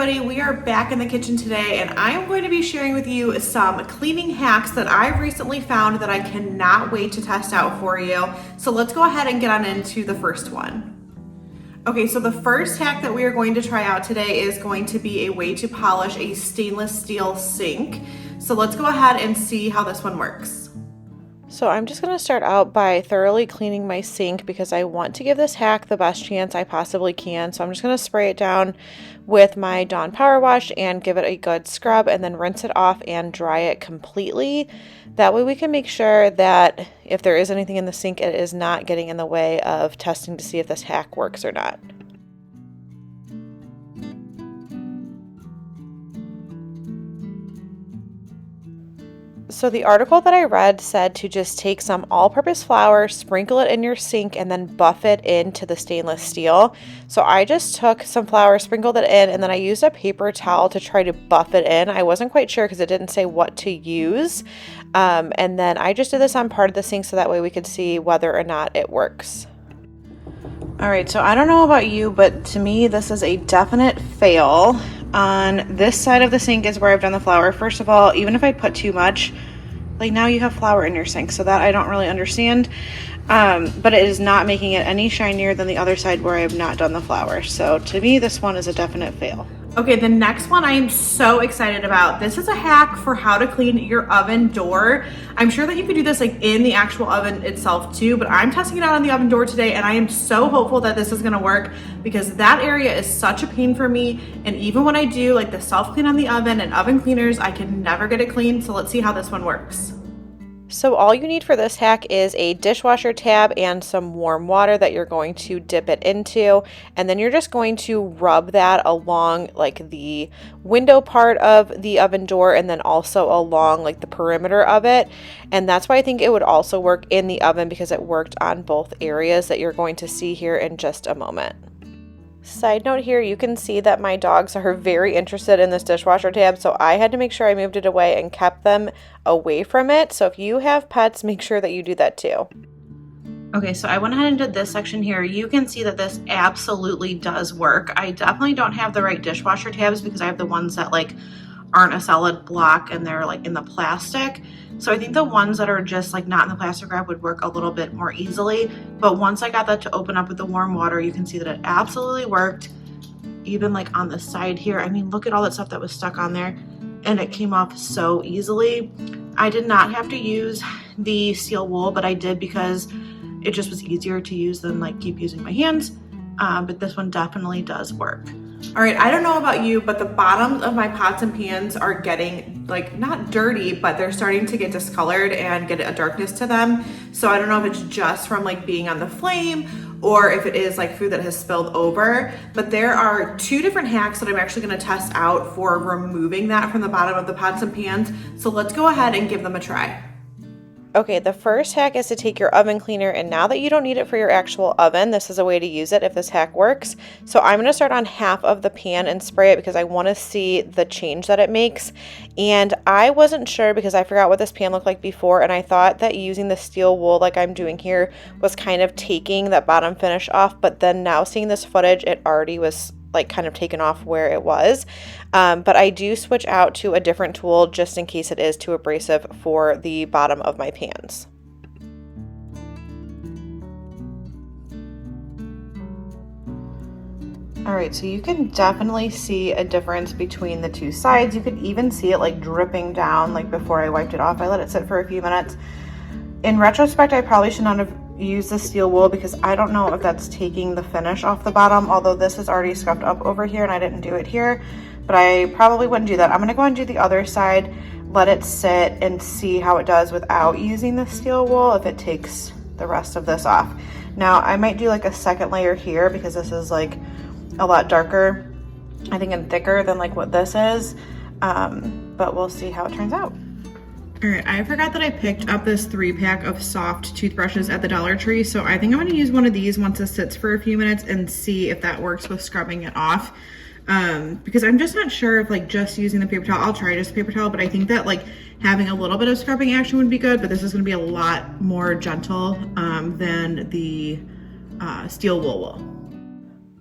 everybody, we are back in the kitchen today and I am going to be sharing with you some cleaning hacks that I've recently found that I cannot wait to test out for you. So let's go ahead and get on into the first one. Okay, so the first hack that we are going to try out today is going to be a way to polish a stainless steel sink. So let's go ahead and see how this one works. So I'm just going to start out by thoroughly cleaning my sink because I want to give this hack the best chance I possibly can. So I'm just going to spray it down with my Dawn Power Wash and give it a good scrub and then rinse it off and dry it completely. That way we can make sure that if there is anything in the sink, it is not getting in the way of testing to see if this hack works or not. So the article that I read said to just take some all-purpose flour, sprinkle it in your sink, and then buff it into the stainless steel. So I just took some flour, sprinkled it in, and then I used a paper towel to try to buff it in. I wasn't quite sure because it didn't say what to use. And then I just did this on part of the sink so that way we could see whether or not it works. All right, so I don't know about you, but to me, this is a definite fail. On this side of the sink is where I've done the flour. First of all, even if I put too much, like now you have flour in your sink, so that I don't really understand. But it is not making it any shinier than the other side where I have not done the flour. So to me, this one is a definite fail. Okay, the next one I am so excited about. This is a hack for how to clean your oven door. I'm sure that you could do this like in the actual oven itself too, but I'm testing it out on the oven door today and I am so hopeful that this is gonna work because that area is such a pain for me. And even when I do like the self clean on the oven and oven cleaners, I can never get it clean. So let's see how this one works. So all you need for this hack is a dishwasher tab and some warm water that you're going to dip it into, and then you're just going to rub that along like the window part of the oven door and then also along like the perimeter of it. And that's why I think it would also work in the oven because it worked on both areas that you're going to see here in just a moment. Side note here, you can see that my dogs are very interested in this dishwasher tab, so I had to make sure I moved it away and kept them away from it. So if you have pets, make sure that you do that too. Okay, so I went ahead and did this section here. You can see that this absolutely does work. I definitely don't have the right dishwasher tabs because I have the ones that like aren't a solid block and they're like in the plastic. So I think the ones that are just like not in the plastic wrap would work a little bit more easily. But once I got that to open up with the warm water, you can see that it absolutely worked. Even like on the side here, I mean, look at all that stuff that was stuck on there and it came off so easily. I did not have to use the steel wool, but I did because it just was easier to use than like keep using my hands. But this one definitely does work. All right, I don't know about you, but the bottoms of my pots and pans are getting like not dirty, but they're starting to get discolored and get a darkness to them. So I don't know if it's just from like being on the flame or if it is like food that has spilled over, but there are two different hacks that I'm actually gonna test out for removing that from the bottom of the pots and pans. So let's go ahead and give them a try. Okay, the first hack is to take your oven cleaner, and now that you don't need it for your actual oven, this is a way to use it if this hack works. So I'm going to start on half of the pan and spray it because I want to see the change that it makes. And I wasn't sure because I forgot what this pan looked like before, and I thought that using the steel wool like I'm doing here was kind of taking that bottom finish off, but then now seeing this footage, it already was like kind of taken off where it was. But I do switch out to a different tool just in case it is too abrasive for the bottom of my pans. All right, so you can definitely see a difference between the two sides. You could even see it like dripping down like before I wiped it off. I let it sit for a few minutes. In retrospect, I probably should not have used the steel wool because I don't know if that's taking the finish off the bottom, although this is already scuffed up over here and I didn't do it here, but I probably wouldn't do that. I'm gonna go and do the other side, let it sit and see how it does without using the steel wool, if it takes the rest of this off. Now I might do like a second layer here because this is like a lot darker, I think, and thicker than like what this is, but we'll see how it turns out. All right, I forgot that I picked up this 3-pack of soft toothbrushes at the Dollar Tree, so I think I'm gonna use one of these once it sits for a few minutes and see if that works with scrubbing it off. Because I'm just not sure if like just using the paper towel, I'll try just paper towel, but I think that like having a little bit of scrubbing action would be good, but this is gonna be a lot more gentle than the steel wool.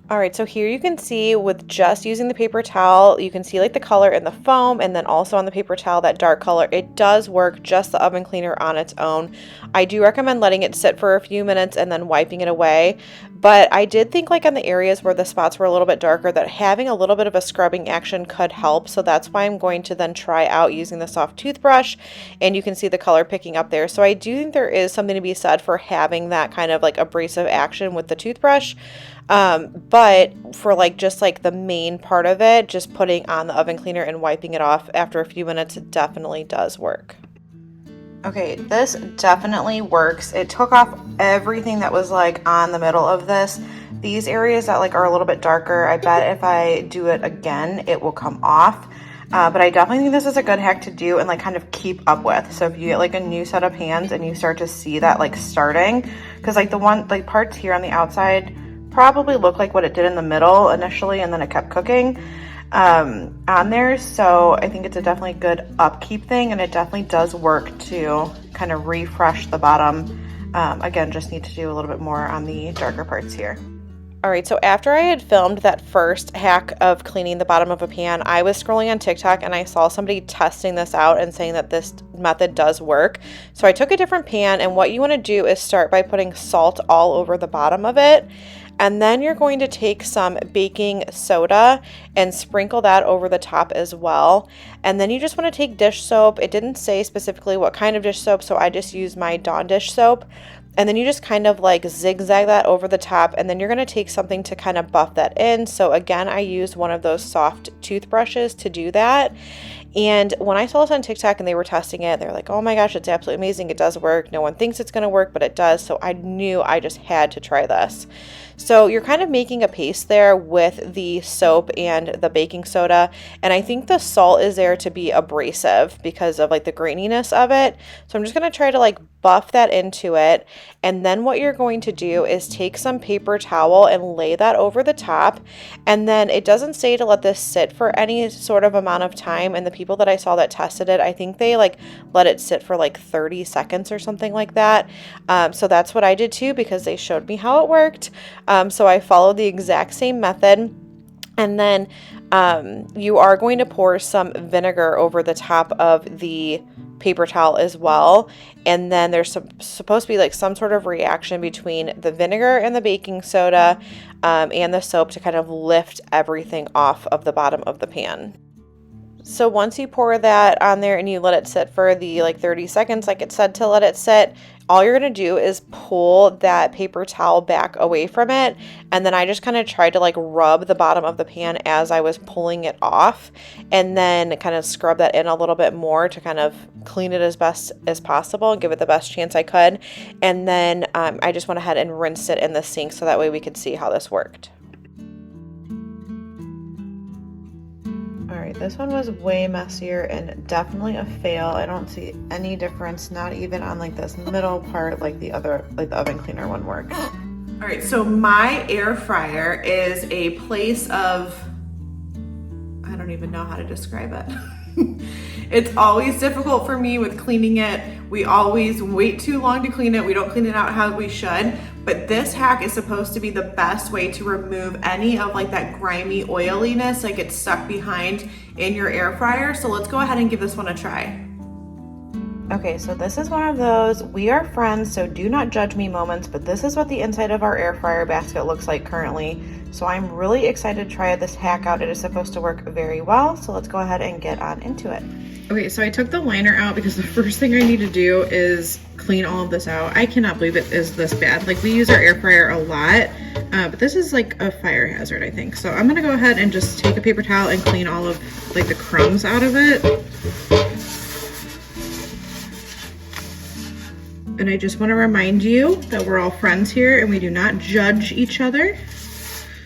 All right, so here you can see with just using the paper towel, you can see like the color in the foam, and then also on the paper towel, that dark color. It does work, just the oven cleaner on its own. I do recommend letting it sit for a few minutes and then wiping it away. But I did think like on the areas where the spots were a little bit darker that having a little bit of a scrubbing action could help. So that's why I'm going to then try out using the soft toothbrush, and you can see the color picking up there. So I do think there is something to be said for having that kind of like abrasive action with the toothbrush. But for like just like the main part of it, just putting on the oven cleaner and wiping it off after a few minutes, it definitely does work. Okay, this definitely works. It took off everything that was like on the middle of this. These areas that like are a little bit darker, I bet if I do it again, it will come off. But I definitely think this is a good hack to do and like kind of keep up with. So if you get like a new set of pans and you start to see that like starting, because like the one like parts here on the outside probably look like what it did in the middle initially, and then it kept cooking on there. So I think it's a definitely good upkeep thing, and it definitely does work to kind of refresh the bottom. Again, just need to do a little bit more on the darker parts here. All right, so after I had filmed that first hack of cleaning the bottom of a pan, I was scrolling on TikTok and I saw somebody testing this out and saying that this method does work. So I took a different pan, and what you want to do is start by putting salt all over the bottom of it. And then you're going to take some baking soda and sprinkle that over the top as well. And then you just want to take dish soap. It didn't say specifically what kind of dish soap, so I just used my Dawn dish soap. And then you just kind of like zigzag that over the top, and then you're going to take something to kind of buff that in. So again, I used one of those soft toothbrushes to do that. And when I saw this on TikTok and they were testing it, they're like, oh my gosh, it's absolutely amazing. It does work. No one thinks it's going to work, but it does. So I knew I just had to try this. So you're kind of making a paste there with the soap and the baking soda. And I think the salt is there to be abrasive because of like the graininess of it. So I'm just going to try to like buff that into it. And then what you're going to do is take some paper towel and lay that over the top. And then it doesn't say to let this sit for any sort of amount of time. And the people that I saw that tested it, I think they like let it sit for like 30 seconds or something like that. So that's what I did too, because they showed me how it worked. So I followed the exact same method. And then you are going to pour some vinegar over the top of the paper towel as well. And then there's supposed to be like some sort of reaction between the vinegar and the baking soda and the soap to kind of lift everything off of the bottom of the pan. So once you pour that on there and you let it sit for the like 30 seconds, like it said to let it sit, all you're going to do is pull that paper towel back away from it. And then I just kind of tried to like rub the bottom of the pan as I was pulling it off, and then kind of scrub that in a little bit more to kind of clean it as best as possible and give it the best chance I could. And then I just went ahead and rinsed it in the sink so that way we could see how this worked. Alright, this one was way messier and definitely a fail. I don't see any difference, not even on like this middle part like the other, like the oven cleaner one works. Alright, so my air fryer is a place of, I don't even know how to describe it. It's always difficult for me with cleaning it. We always wait too long to clean it. We don't clean it out how we should. But this hack is supposed to be the best way to remove any of like that grimy oiliness like it's stuck behind in your air fryer. So let's go ahead and give this one a try. Okay, so this is one of those we are friends, so do not judge me moments, but this is what the inside of our air fryer basket looks like currently. So I'm really excited to try this hack out. It is supposed to work very well. So let's go ahead and get on into it. Okay, so I took the liner out because the first thing I need to do is clean all of this out. I cannot believe it is this bad. Like, we use our air fryer a lot, but this is like a fire hazard, I think. So I'm gonna go ahead and just take a paper towel and clean all of like the crumbs out of it. And I just want to remind you that we're all friends here and we do not judge each other.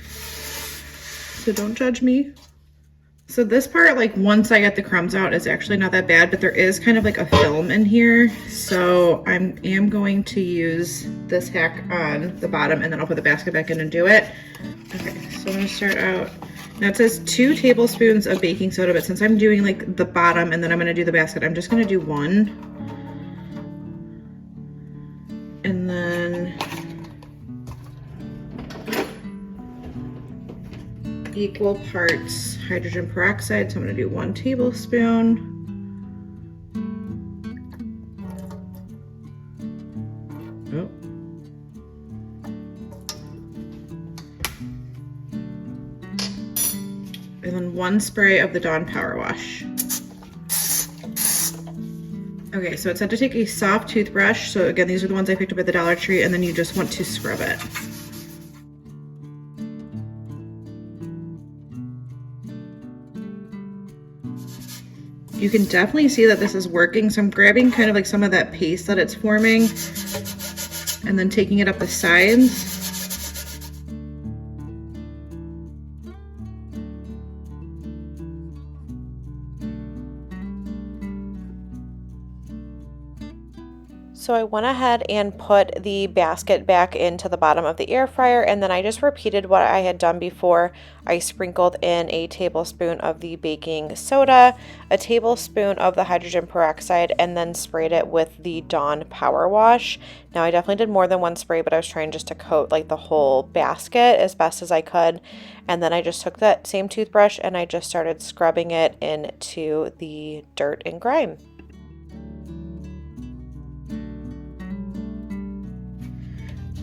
So don't judge me. So this part, like once I get the crumbs out, is actually not that bad, but there is kind of like a film in here. So I am going to use this hack on the bottom, and then I'll put the basket back in and do it. Okay, so I'm gonna start out. Now it says 2 tablespoons of baking soda, but since I'm doing like the bottom and then I'm gonna do the basket, I'm just gonna do 1. And then equal parts hydrogen peroxide, so I'm going to do 1 tablespoon. Oh. And then 1 spray of the Dawn Power Wash. Okay, so it said to take a soft toothbrush. So again, these are the ones I picked up at the Dollar Tree, and then you just want to scrub it. You can definitely see that this is working. So I'm grabbing kind of like some of that paste that it's forming and then taking it up the sides. So I went ahead and put the basket back into the bottom of the air fryer, and then I just repeated what I had done before. I sprinkled in a tablespoon of the baking soda, a tablespoon of the hydrogen peroxide, and then sprayed it with the Dawn Power Wash. Now I definitely did more than 1 spray, but I was trying just to coat like the whole basket as best as I could. And then I just took that same toothbrush and I just started scrubbing it into the dirt and grime.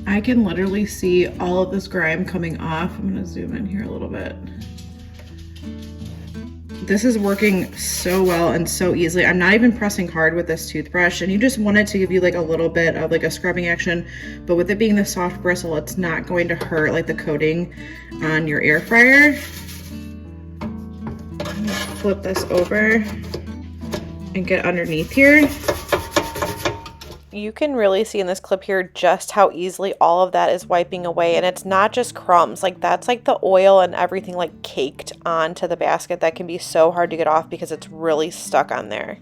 I can literally see all of this grime coming off. I'm gonna zoom in here a little bit. This is working so well and so easily. I'm not even pressing hard with this toothbrush, and you just want it to give you like a little bit of like a scrubbing action, but with it being the soft bristle, it's not going to hurt like the coating on your air fryer. I'm gonna flip this over and get underneath here. You can really see in this clip here just how easily all of that is wiping away, and it's not just crumbs. Like that's like the oil and everything like caked onto the basket that can be so hard to get off because it's really stuck on there.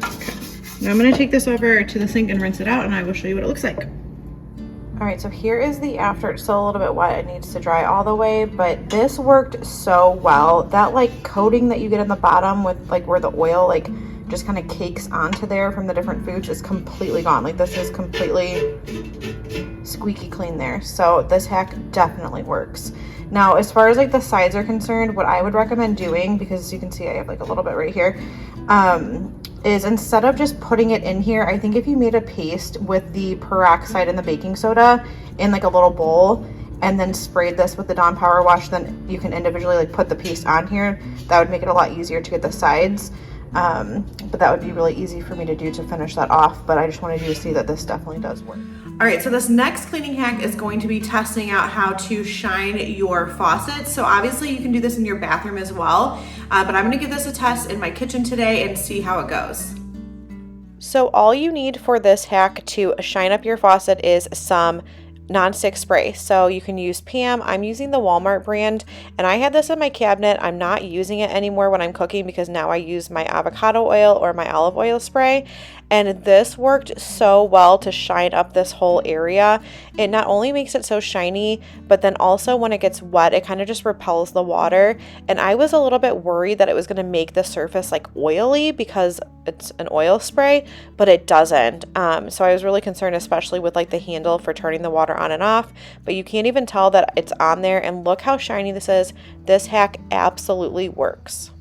Okay. Now I'm going to take this over to the sink and rinse it out, and I will show you what it looks like. All right, so here is the after. It's still a little bit wet. It needs to dry all the way, but this worked so well. That like coating that you get in the bottom with like where the oil like just kind of cakes onto there from the different foods is completely gone. Like this is completely squeaky clean there. So this hack definitely works. Now, as far as like the sides are concerned, what I would recommend doing, because you can see I have like a little bit right here, is instead of just putting it in here, I think if you made a paste with the peroxide and the baking soda in like a little bowl and then sprayed this with the Dawn Power Wash, then you can individually like put the paste on here. That would make it a lot easier to get the sides. But that would be really easy for me to do to finish that off. But I just wanted you to see that this definitely does work. All right, so this next cleaning hack is going to be testing out how to shine your faucets. So obviously you can do this in your bathroom as well, but I'm gonna give this a test in my kitchen today and see how it goes. So all you need for this hack to shine up your faucet is some nonstick spray. So you can use Pam. I'm using the Walmart brand, and I had this in my cabinet. I'm not using it anymore when I'm cooking because now I use my avocado oil or my olive oil spray. And this worked so well to shine up this whole area. It not only makes it so shiny, but then also when it gets wet, it kind of just repels the water. And I was a little bit worried that it was going to make the surface like oily because it's an oil spray, but it doesn't. So I was really concerned, especially with like the handle for turning the water on and off, but you can't even tell that it's on there. And look how shiny this is. This hack absolutely works.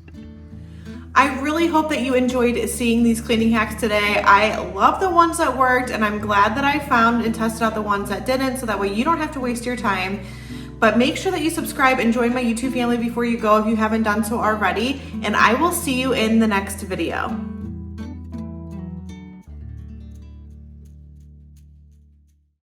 I really hope that you enjoyed seeing these cleaning hacks today. I love the ones that worked, and I'm glad that I found and tested out the ones that didn't, so that way you don't have to waste your time. But make sure that you subscribe and join my YouTube family before you go if you haven't done so already, and I will see you in the next video.